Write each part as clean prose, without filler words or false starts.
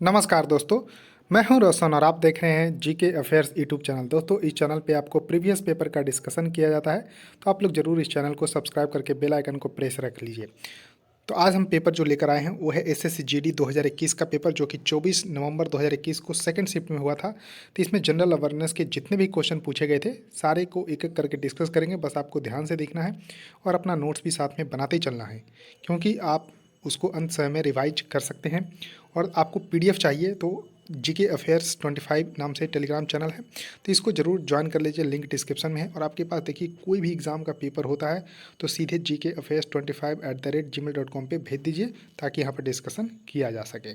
नमस्कार दोस्तों, मैं हूं रोशन और आप देख रहे हैं जीके अफेयर्स यूट्यूब चैनल। दोस्तों, इस चैनल पे आपको प्रीवियस पेपर का डिस्कशन किया जाता है, तो आप लोग ज़रूर इस चैनल को सब्सक्राइब करके बेल आइकन को प्रेस रख लीजिए। तो आज हम पेपर जो लेकर आए हैं वो है एसएससी जीडी 2021 का पेपर, जो कि 24 नवंबर 2021 को सेकंड शिफ्ट में हुआ था। तो इसमें जनरल अवेयरनेस के जितने भी क्वेश्चन पूछे गए थे सारे को एक एक करके डिस्कस करेंगे। बस आपको ध्यान से देखना है और अपना नोट्स भी साथ में बनाते ही चलना है, क्योंकि आप उसको अंत समय में रिवाइज कर सकते हैं। और आपको पीडीएफ चाहिए तो जीके अफेयर्स 25 नाम से टेलीग्राम चैनल है, तो इसको ज़रूर ज्वाइन कर लीजिए, लिंक डिस्क्रिप्शन में है। और आपके पास देखिए कोई भी एग्ज़ाम का पेपर होता है तो सीधे gkafairs25@gmail.com पे भेज दीजिए, ताकि यहाँ पर डिस्कशन किया जा सके।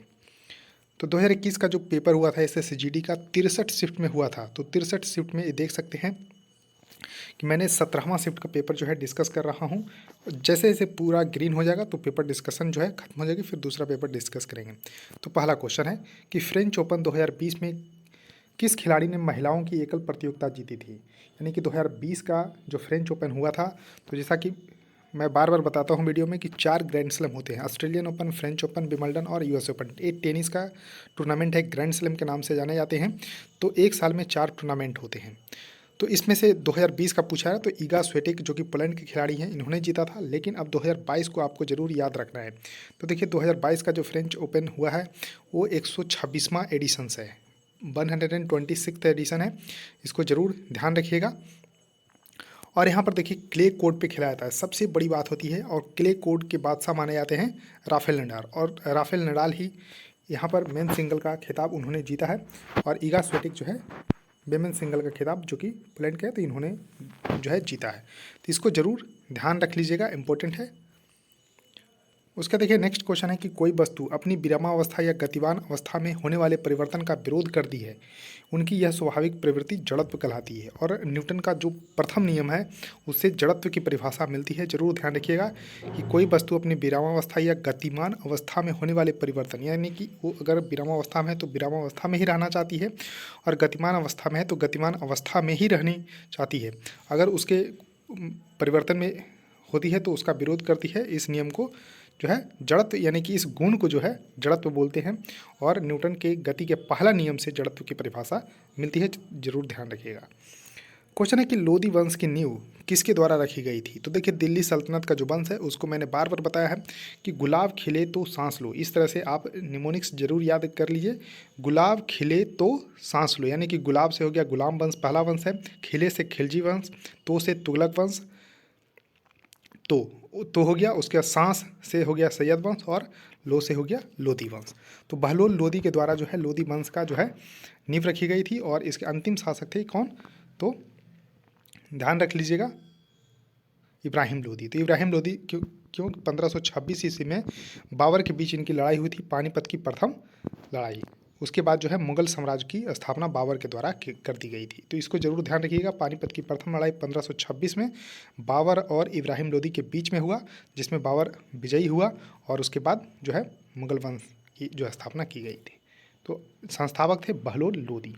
तो 2021 का जो पेपर हुआ था एसएससी जीडी का 63 शिफ्ट में हुआ था। तो 63 शिफ्ट में ये देख सकते हैं कि मैंने 17वां शिफ्ट का पेपर जो है डिस्कस कर रहा हूँ। जैसे जैसे पूरा ग्रीन हो जाएगा तो पेपर डिस्कशन जो है खत्म हो जाएगी, फिर दूसरा पेपर डिस्कस करेंगे। तो पहला क्वेश्चन है कि फ्रेंच ओपन 2020 में किस खिलाड़ी ने महिलाओं की एकल प्रतियोगिता जीती थी। यानी कि 2020 का जो फ्रेंच ओपन हुआ था, तो जैसा कि मैं बार बार बताता हूँ वीडियो में कि 4 ग्रैंड स्लैम होते हैं: Australian open, French open, Wimbledon और यूएस ओपन। ये टेनिस का टूर्नामेंट है, ग्रैंड स्लैम के नाम से जाने जाते हैं। तो एक साल में 4 टूर्नामेंट होते हैं। तो इसमें से 2020 का पूछा है तो ईगा स्विएटेक जो कि पोलैंड के खिलाड़ी हैं, इन्होंने जीता था। लेकिन अब 2022 को आपको ज़रूर याद रखना है। तो देखिए 2022 का जो फ्रेंच ओपन हुआ है वो 126वां एडिशन है, 126th एडिशन है। इसको ज़रूर ध्यान रखिएगा। और यहाँ पर देखिए क्ले कोर्ट पे खिलाया जाता है, सबसे बड़ी बात होती है। और क्ले कोर्ट के बादशाह माने जाते हैं राफेल नडाल, और राफेल नडाल ही यहाँ पर मेन सिंगल का खिताब उन्होंने जीता है। और ईगा स्विएटेक जो है विमेन सिंगल का खिताब जो कि पोलैंड का है, तो इन्होंने जो है जीता है। तो इसको ज़रूर ध्यान रख लीजिएगा, इंपॉर्टेंट है। उसका देखिए नेक्स्ट क्वेश्चन है कि कोई वस्तु अपनी विरामावस्था या गतिमान अवस्था में होने वाले परिवर्तन का विरोध करती है, उनकी यह स्वाभाविक प्रवृत्ति जड़त्व कहलाती है। और न्यूटन का जो प्रथम नियम है उससे जड़त्व की परिभाषा मिलती है। जरूर ध्यान रखिएगा कि कोई वस्तु अपनी विरामावस्था या गतिमान अवस्था में होने वाले परिवर्तन, यानी कि वो अगर विरामावस्था में है तो विरामावस्था में ही रहना चाहती है, और गतिमान अवस्था में है तो गतिमान अवस्था में ही रहनी चाहती है। अगर उसके परिवर्तन में होती है तो उसका विरोध करती है। इस नियम को जो है जड़त्व, यानी कि इस गुण को जो है जड़त्व बोलते हैं। और न्यूटन के गति के पहला नियम से जड़त्व की परिभाषा मिलती है, जरूर ध्यान रखिएगा। क्वेश्चन है कि लोदी वंश की नींव किसके द्वारा रखी गई थी। तो देखिए दिल्ली सल्तनत का जो वंश है उसको मैंने बार बार बताया है कि गुलाब खिले तो सांस लो। इस तरह से आप निमोनिक्स जरूर याद कर लीजिए। गुलाब खिले तो सांस लो, यानी कि गुलाब से हो गया गुलाम वंश, पहला वंश है। खिले से खिलजी वंश, तो से तुगलक वंश, तो हो गया। उसके बाद सांस से हो गया सैयद वंश, और लो से हो गया लोदी वंश। तो बहलोल लोदी के द्वारा जो है लोदी वंश का जो है नींव रखी गई थी। और इसके अंतिम शासक थे कौन, तो ध्यान रख लीजिएगा, इब्राहिम लोदी। तो इब्राहिम लोदी क्यों 1526 ईस्वी में बाबर के बीच इनकी लड़ाई हुई थी, पानीपत की प्रथम लड़ाई। उसके बाद जो है मुगल साम्राज्य की स्थापना बाबर के द्वारा कर दी गई थी। तो इसको जरूर ध्यान रखिएगा। पानीपत की प्रथम लड़ाई 1526 में बाबर और इब्राहिम लोदी के बीच में हुआ, जिसमें बाबर विजयी हुआ, और उसके बाद जो है मुगल वंश की जो स्थापना की गई थी। तो संस्थापक थे बहलोल लोदी।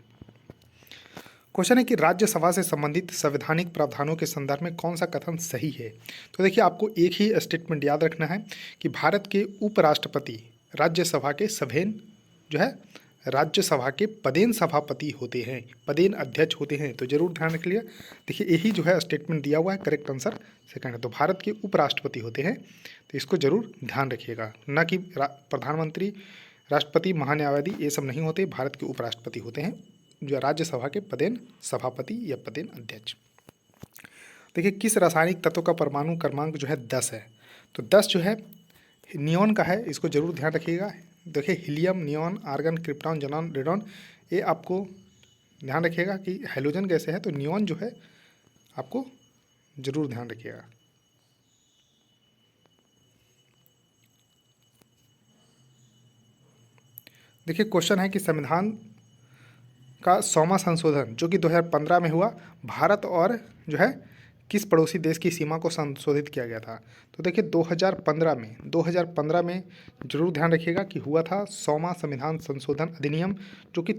क्वेश्चन है कि राज्यसभा से संबंधित संवैधानिक प्रावधानों के संदर्भ में कौन सा कथन सही है। तो देखिए आपको एक ही स्टेटमेंट याद रखना है कि भारत के उपराष्ट्रपति राज्यसभा के सभेन जो है राज्यसभा के पदेन सभापति होते हैं, पदेन अध्यक्ष होते हैं। तो जरूर ध्यान रख लिया। देखिए यही जो है स्टेटमेंट दिया हुआ है, करेक्ट आंसर सेकंड है। तो भारत के उपराष्ट्रपति होते हैं, तो इसको जरूर ध्यान रखिएगा। न कि प्रधानमंत्री, राष्ट्रपति, महान्यायवादी, ये सब नहीं होते, भारत के उपराष्ट्रपति होते हैं जो राज्यसभा के पदेन सभापति या पदेन अध्यक्ष। देखिए किस रासायनिक तत्व का परमाणु क्रमांक जो है 10 है। तो 10 जो है नियॉन का है, इसको जरूर ध्यान रखिएगा। देखिए helium, neon, argon, krypton, xenon, radon, ये आपको ध्यान रखिएगा कि हाइड्रोजन गैस है। तो नियॉन जो है आपको जरूर ध्यान रखिएगा। देखिए क्वेश्चन है कि संविधान का 100वां संशोधन जो कि 2015 में हुआ, भारत और जो है किस पड़ोसी देश की सीमा को संशोधित किया गया था। तो देखिए 2015 में जरूर ध्यान रखिएगा कि हुआ था 100वां संविधान संशोधन अधिनियम, जो कि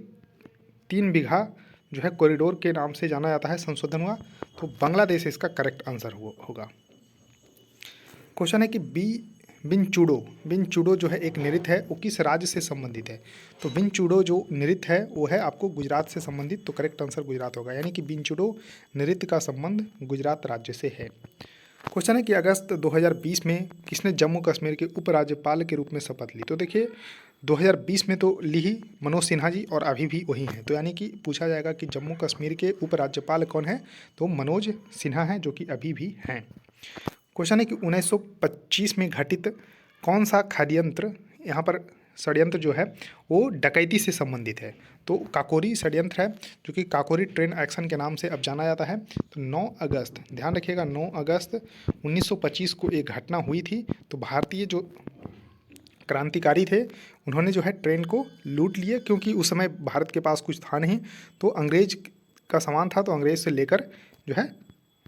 3 बीघा जो है कॉरिडोर के नाम से जाना जाता है, संशोधन हुआ। तो बांग्लादेश इसका करेक्ट आंसर होगा। क्वेश्चन है कि विनचूडो जो है एक नृत्य है, वो किस राज्य से संबंधित है? तो विनचूडो जो नृत्य है वो है आपको गुजरात से संबंधित, तो करेक्ट आंसर गुजरात होगा, यानी कि विनचूडो नृत्य का संबंध गुजरात राज्य से है। क्वेश्चन है कि अगस्त 2020 में किसने जम्मू कश्मीर के उपराज्यपाल के रूप में शपथ ली? तो देखिए 2020 में तो ली ही मनोज सिन्हा जी और अभी भी वही हैं, तो यानी कि पूछा जाएगा कि जम्मू कश्मीर के उपराज्यपाल कौन है, तो मनोज सिन्हा हैं जो कि अभी भी हैं। क्वेश्चन है कि 1925 में घटित कौन सा षड्यंत्र, यहाँ पर षड्यंत्र जो है वो डकैती से संबंधित है? तो काकोरी षड्यंत्र है, जो कि काकोरी ट्रेन एक्शन के नाम से अब जाना जाता है। तो 9 अगस्त, ध्यान रखिएगा 9 अगस्त 1925 को एक घटना हुई थी। तो भारतीय जो क्रांतिकारी थे उन्होंने जो है ट्रेन को लूट लिए, क्योंकि उस समय भारत के पास कुछ था नहीं, तो अंग्रेज का सामान था, तो अंग्रेज से लेकर जो है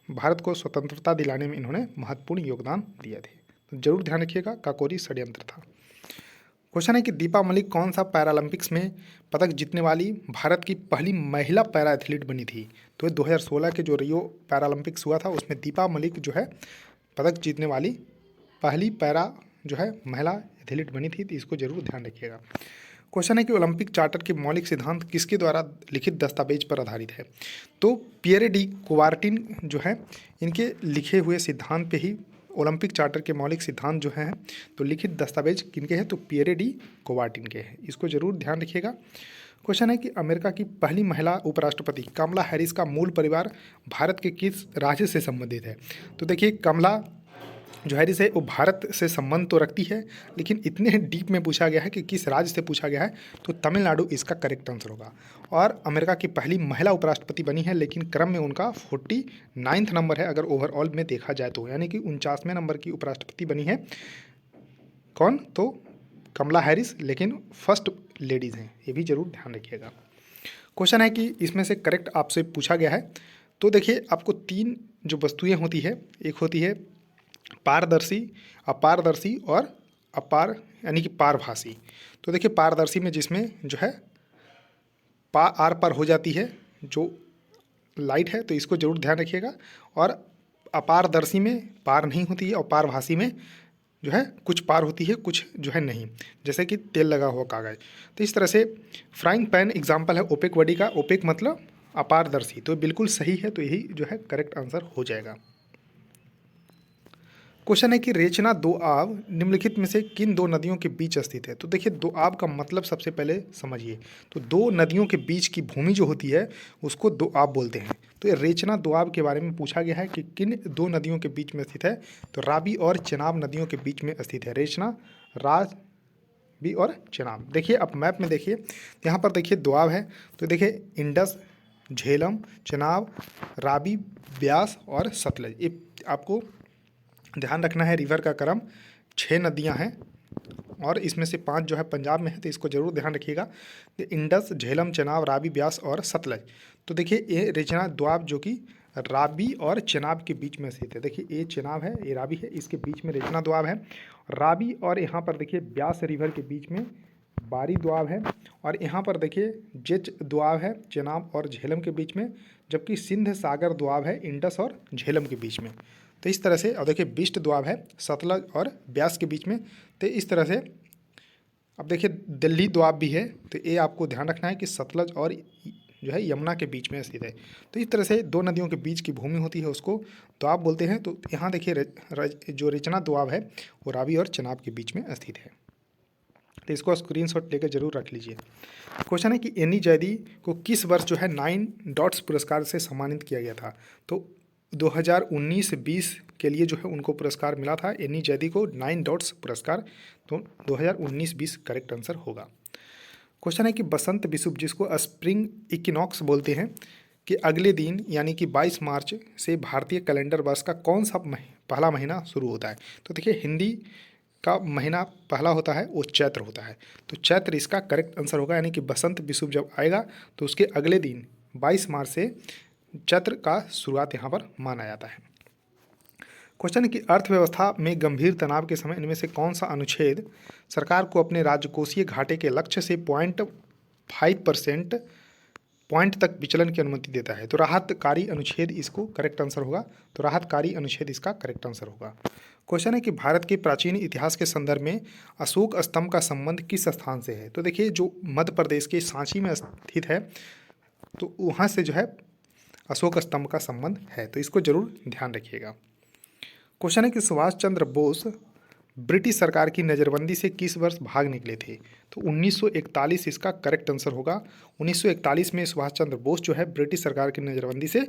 भारत को स्वतंत्रता दिलाने में इन्होंने महत्वपूर्ण योगदान दिए थे। तो जरूर ध्यान रखिएगा काकोरी षड्यंत्र था। क्वेश्चन है कि दीपा मलिक कौन सा पैरालंपिक्स में पदक जीतने वाली भारत की पहली महिला पैरा एथलीट बनी थी? तो 2016 के जो रियो पैरालंपिक्स हुआ था उसमें दीपा मलिक जो है पदक जीतने वाली पहली पैरा जो है महिला एथलीट बनी थी, तो इसको जरूर ध्यान रखिएगा। क्वेश्चन है कि ओलंपिक चार्टर के मौलिक सिद्धांत किसके द्वारा लिखित दस्तावेज पर आधारित है? तो पियरे डी कुवार्टिन जो है इनके लिखे हुए सिद्धांत पे ही ओलंपिक चार्टर के मौलिक सिद्धांत जो हैं, तो लिखित दस्तावेज किनके हैं? तो पियरे डी कुवार्टिन के हैं, इसको जरूर ध्यान रखिएगा। क्वेश्चन है कि अमेरिका की पहली महिला उपराष्ट्रपति कमला हैरिस का मूल परिवार भारत के किस राज्य से संबंधित है? तो देखिए कमला जो हैरिस है वो भारत से संबंध तो रखती है, लेकिन इतने डीप में पूछा गया है कि किस राज्य से पूछा गया है, तो तमिलनाडु इसका करेक्ट आंसर होगा। और अमेरिका की पहली महिला उपराष्ट्रपति बनी है, लेकिन क्रम में उनका 49वां नंबर है अगर ओवरऑल में देखा जाए तो, यानी कि 49वें नंबर की उपराष्ट्रपति बनी है कौन? तो कमला हैरिस, लेकिन फर्स्ट लेडीज़ हैं, ये भी जरूर ध्यान रखिएगा। क्वेश्चन है कि इसमें से करेक्ट आपसे पूछा गया है। तो देखिए आपको 3 जो वस्तुएं होती है, एक होती है पारदर्शी, अपारदर्शी और अपार यानी कि पारभासी। तो देखिए पारदर्शी में जिसमें जो है आर पार हो जाती है जो लाइट है, तो इसको जरूर ध्यान रखिएगा। और अपारदर्शी में पार नहीं होती है, और पारभासी में जो है कुछ पार होती है कुछ जो है नहीं, जैसे कि तेल लगा हुआ कागज। तो इस तरह से फ्राइंग पैन एग्जाम्पल है ओपेक बॉडी का, ओपेक मतलब अपारदर्शी, तो बिल्कुल सही है, तो यही जो है करेक्ट आंसर हो जाएगा। क्वेश्चन है कि रेचना दोआब निम्नलिखित में से किन 2 नदियों के बीच स्थित है? तो देखिए दोआब का मतलब सबसे पहले समझिए, तो 2 नदियों के बीच की भूमि जो होती है उसको दोआब बोलते हैं। तो ये रेचना दोआब के बारे में पूछा गया है कि किन 2 नदियों के बीच में स्थित है? तो रावी और चेनाब नदियों के बीच में स्थित है रेचना, रावी और चेनाब। देखिए आप मैप में देखिए, यहाँ पर देखिए दोआब है, तो देखिए इंडस, झेलम, चेनाब, रावी, ब्यास और सतलज, ये आपको ध्यान रखना है। रिवर का क्रम 6 नदियां हैं और इसमें से 5 जो है पंजाब में है, तो इसको जरूर ध्यान रखिएगा। इंडस, झेलम, चेनाब, रावी, ब्यास और सतलज। तो देखिए ये रेचना दोआब जो कि रावी और चेनाब के बीच में स्थित है। देखिए ये चेनाब है, ये रावी है, इसके बीच में रेचना दोआब है। रावी और यहाँ पर देखिए ब्यास रिवर के बीच में बारी दोआब है, और यहाँ पर देखिए जेच दोआब है चेनाब और झेलम के बीच में, जबकि सिंध सागर दोआब है इंडस और झेलम के बीच में। तो इस तरह से, और देखिए बिस्ट दोआब है सतलज और ब्यास के बीच में। तो इस तरह से अब देखिए दिल्ली दोआब भी है, तो ये आपको ध्यान रखना है कि सतलज और जो है यमुना के बीच में स्थित है। तो इस तरह से 2 नदियों के बीच की भूमि होती है उसको दोआब बोलते हैं। तो यहाँ देखिए जो रेचना दोआब है वो रावी और चेनाब के बीच में स्थित है, तो इसको स्क्रीनशॉट लेकर जरूर रख लीजिए। क्वेश्चन है कि एनी जैदी को किस वर्ष जो है 9 डॉट्स पुरस्कार से सम्मानित किया गया था? तो 2019-20 के लिए जो है उनको पुरस्कार मिला था एनी जैदी को 9 डॉट्स पुरस्कार, तो 2019-20 करेक्ट आंसर होगा। क्वेश्चन है कि बसंत विषुव जिसको स्प्रिंग इक्विनॉक्स बोलते हैं कि अगले दिन यानी कि 22 मार्च से भारतीय कैलेंडर वर्ष का कौन सा पहला महीना शुरू होता है? तो देखिए हिंदी का महीना पहला होता है वो चैत्र होता है, तो चैत्र इसका करेक्ट आंसर होगा, यानी कि बसंत विषुव जब आएगा तो उसके अगले दिन 22 मार्च से चैत्र का शुरुआत यहाँ पर माना जाता है। क्वेश्चन है कि अर्थव्यवस्था में गंभीर तनाव के समय इनमें से कौन सा अनुच्छेद सरकार को अपने राजकोषीय घाटे के लक्ष्य से 0.5% पॉइंट तक विचलन की अनुमति देता है? तो राहतकारी अनुच्छेद इसको करेक्ट आंसर होगा, तो राहतकारी अनुच्छेद इसका करेक्ट आंसर होगा। क्वेश्चन है कि भारत के प्राचीन इतिहास के संदर्भ में अशोक स्तंभ का संबंध किस स्थान से है। तो देखिए जो मध्य प्रदेश के सांची में स्थित है तो वहाँ से जो है अशोक स्तंभ का संबंध है, तो इसको जरूर ध्यान रखिएगा। क्वेश्चन है कि सुभाष चंद्र बोस ब्रिटिश सरकार की नज़रबंदी से किस वर्ष भाग निकले थे। तो 1941 इसका करेक्ट आंसर होगा। 1941 में सुभाष चंद्र बोस जो है ब्रिटिश सरकार की नज़रबंदी से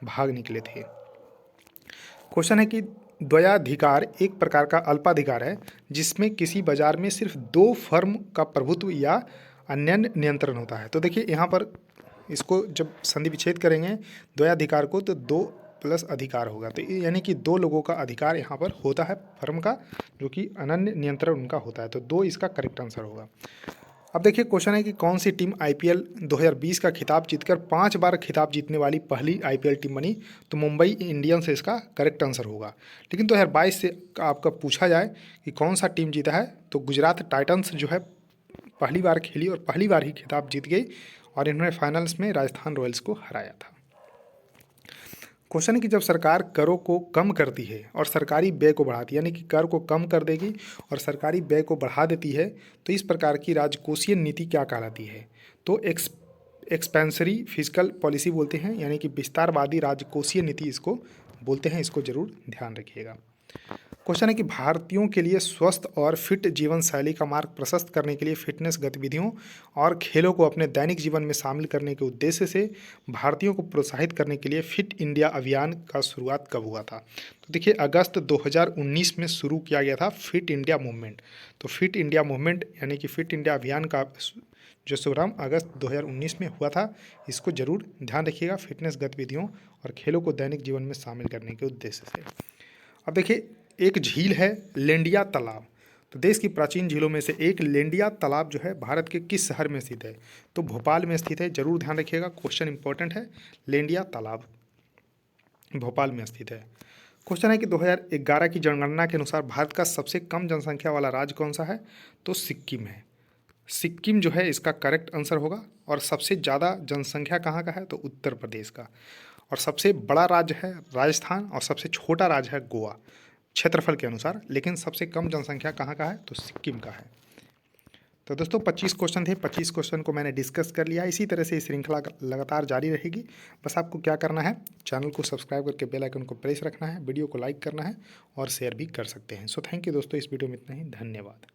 भाग निकले थे। क्वेश्चन है कि द्वयाधिकार एक प्रकार का अल्पाधिकार है जिसमें किसी बाजार में सिर्फ दो फर्म का प्रभुत्व या अन्य नियंत्रण होता है। तो देखिए यहाँ पर इसको जब संधि विच्छेद करेंगे द्वयाधिकार को तो दो प्लस अधिकार होगा, तो यानी कि दो लोगों का अधिकार यहाँ पर होता है फर्म का, जो कि अनन्य नियंत्रण उनका होता है, तो दो इसका करेक्ट आंसर होगा। अब देखिए क्वेश्चन है कि कौन सी टीम आईपीएल 2020 का खिताब जीतकर 5 बार खिताब जीतने वाली पहली आईपीएल टीम बनी। तो मुंबई इंडियंस इसका करेक्ट आंसर होगा। लेकिन 2022 से आपका पूछा जाए कि कौन सा टीम जीता है तो गुजरात टाइटंस जो है पहली बार खेली और पहली बार ही खिताब जीत गई और इन्होंने फाइनल्स में राजस्थान रॉयल्स को हराया था। क्वेश्चन है कि जब सरकार करों को कम करती है और सरकारी व्यय को बढ़ाती है, यानी कि कर को कम कर देगी और सरकारी व्यय को बढ़ा देती है, तो इस प्रकार की राजकोषीय नीति क्या कहलाती है। तो एक्सपेंसरी फिजिकल पॉलिसी बोलते हैं, यानी कि विस्तारवादी राजकोषीय नीति इसको बोलते हैं, इसको जरूर ध्यान रखिएगा। क्वेश्चन है कि भारतीयों के लिए स्वस्थ और फिट जीवन शैली का मार्ग प्रशस्त करने के लिए फिटनेस गतिविधियों और खेलों को अपने दैनिक जीवन में शामिल करने के उद्देश्य से भारतीयों को प्रोत्साहित करने के लिए फिट इंडिया अभियान का शुरुआत कब हुआ था। तो देखिए अगस्त 2019 में शुरू किया गया था फिट इंडिया मूवमेंट। तो फिट इंडिया मूवमेंट यानी कि फिट इंडिया अभियान का जो शुभारंभ अगस्त 2019 में हुआ था, इसको जरूर ध्यान रखिएगा, फिटनेस गतिविधियों और खेलों को दैनिक जीवन में शामिल करने के उद्देश्य से। अब देखिए एक झील है लेंडिया तालाब। तो देश की प्राचीन झीलों में से एक लेंडिया तालाब जो है भारत के किस शहर में स्थित है। तो भोपाल में स्थित है, जरूर ध्यान रखिएगा, क्वेश्चन इंपॉर्टेंट है। लेंडिया तालाब भोपाल में स्थित है। क्वेश्चन है कि 2011 की जनगणना के अनुसार भारत का सबसे कम जनसंख्या वाला राज्य कौन सा है। तो सिक्किम है। सिक्किम जो है इसका करेक्ट आंसर होगा। और सबसे ज़्यादा जनसंख्या कहाँ का है तो उत्तर प्रदेश का। और सबसे बड़ा राज्य है राजस्थान और सबसे छोटा राज्य है गोवा क्षेत्रफल के अनुसार, लेकिन सबसे कम जनसंख्या कहाँ का है तो सिक्किम का है। तो दोस्तों 25 क्वेश्चन थे, 25 क्वेश्चन को मैंने डिस्कस कर लिया। इसी तरह से श्रृंखला लगातार जारी रहेगी। बस आपको क्या करना है, चैनल को सब्सक्राइब करके बेल आइकन को प्रेस रखना है, वीडियो को लाइक करना है और शेयर भी कर सकते हैं। सो थैंक यू दोस्तों, इस वीडियो में इतना ही, धन्यवाद।